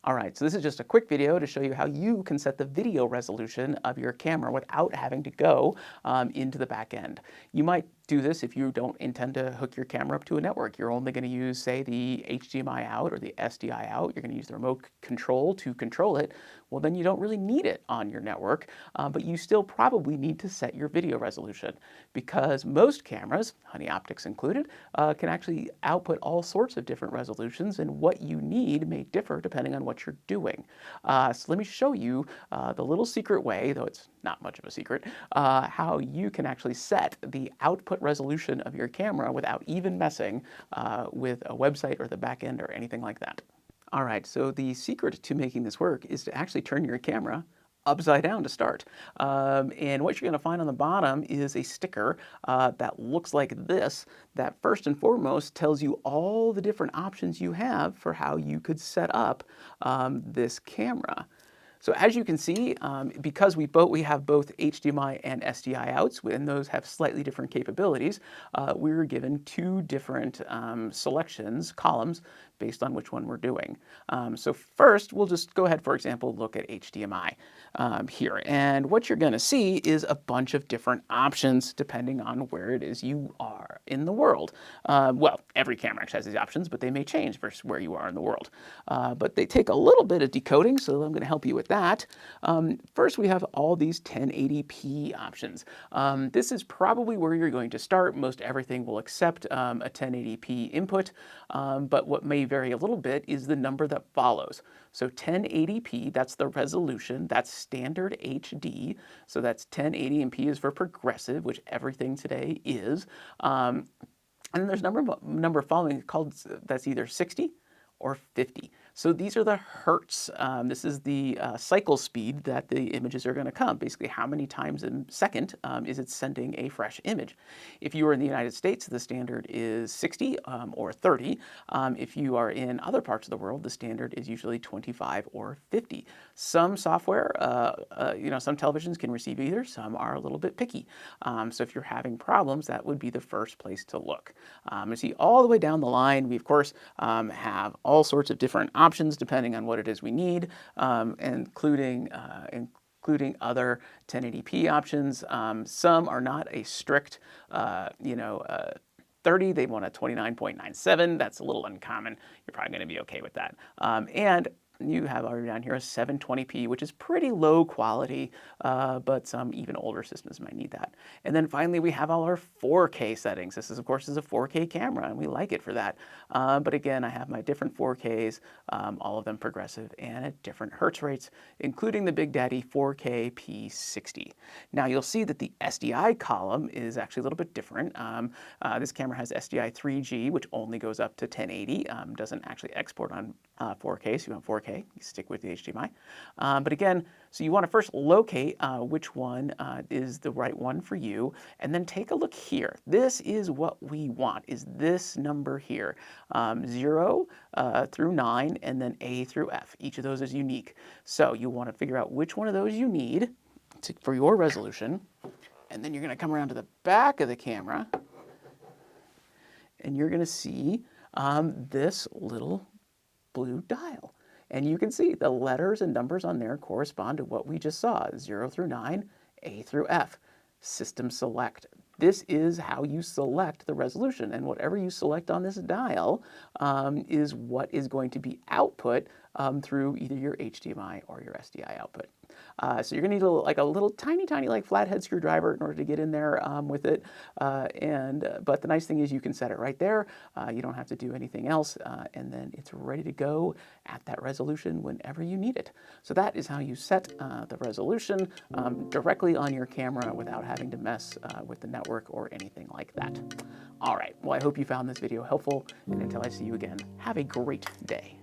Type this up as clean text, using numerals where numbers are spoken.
All right, so this is just a quick video to show you how you can set the video resolution of your camera without having to go into the back end. You might do this if you don't intend to hook your camera up to a network. You're only going to use, say, the HDMI out or the SDI out. You're going to use the remote control to control it. Well, then you don't really need it on your network, but you still probably need to set your video resolution because most cameras, Honey Optics included, can actually output all sorts of different resolutions, and what you need may differ depending on what you're doing. So let me show you the little secret way, though it's not much of a secret, how you can actually set the output resolution of your camera without even messing with a website or the back end or anything like that. All right, so the secret to making this work is to actually turn your camera upside down to start. And what you're going to find on the bottom is a sticker that looks like this, that first and foremost tells you all the different options you have for how you could set up this camera. So as you can see, because we have both HDMI and SDI outs, and those have slightly different capabilities, we were given two different selections, columns, based on which one we're doing. So first, we'll just go ahead, for example, look at HDMI here. And what you're going to see is a bunch of different options depending on where it is you are in the world. Well, every camera actually has these options, but they may change versus where you are in the world. But they take a little bit of decoding, so I'm going to help you with that. First, we have all these 1080p options. This is probably where you're going to start. Most everything will accept a 1080p input, but what may vary a little bit is the number that follows. So 1080p, that's the resolution, that's standard HD, so that's 1080, and P is for progressive, which everything today is. And then there's number following called, that's either 60 or 50. So these are the hertz. This is the cycle speed that the images are going to come. Basically, how many times a second is it sending a fresh image. If you are in the United States, the standard is 60 or 30. If you are in other parts of the world, the standard is usually 25 or 50. Some software, some televisions can receive either. Some are a little bit picky. So if you're having problems, that would be the first place to look. You see all the way down the line, we of course have all sorts of different options depending on what it is we need, including other 1080p options. Some are not a strict, 30. They want a 29.97. That's a little uncommon. You're probably going to be okay with that. And you have already down here a 720p, which is pretty low quality, but some even older systems might need that. And then finally, we have all our 4K settings. This is, of course, is a 4K camera, and we like it for that. But again, I have my different 4Ks, all of them progressive and at different hertz rates, including the Big Daddy 4K P60. Now, you'll see that the SDI column is actually a little bit different. This camera has SDI 3G, which only goes up to 1080, doesn't actually export on 4K, so you want 4K, you stick with the HDMI. But again, so you want to first locate which one is the right one for you, and then take a look here. This is what we want, is this number here, 0 through 9, and then A through F. Each of those is unique. So you want to figure out which one of those you need for your resolution, and then you're going to come around to the back of the camera, and you're going to see this little blue dial. And you can see the letters and numbers on there correspond to what we just saw, 0 through 9, A through F. System select. This is how you select the resolution, and whatever you select on this dial is what is going to be output through either your HDMI or your SDI output. So you're going to need a little tiny like flathead screwdriver in order to get in there with it. But the nice thing is you can set it right there. You don't have to do anything else, and then it's ready to go at that resolution whenever you need it. So that is how you set the resolution directly on your camera without having to mess with the network or anything like that. All right, well, I hope you found this video helpful, and until I see you again, have a great day.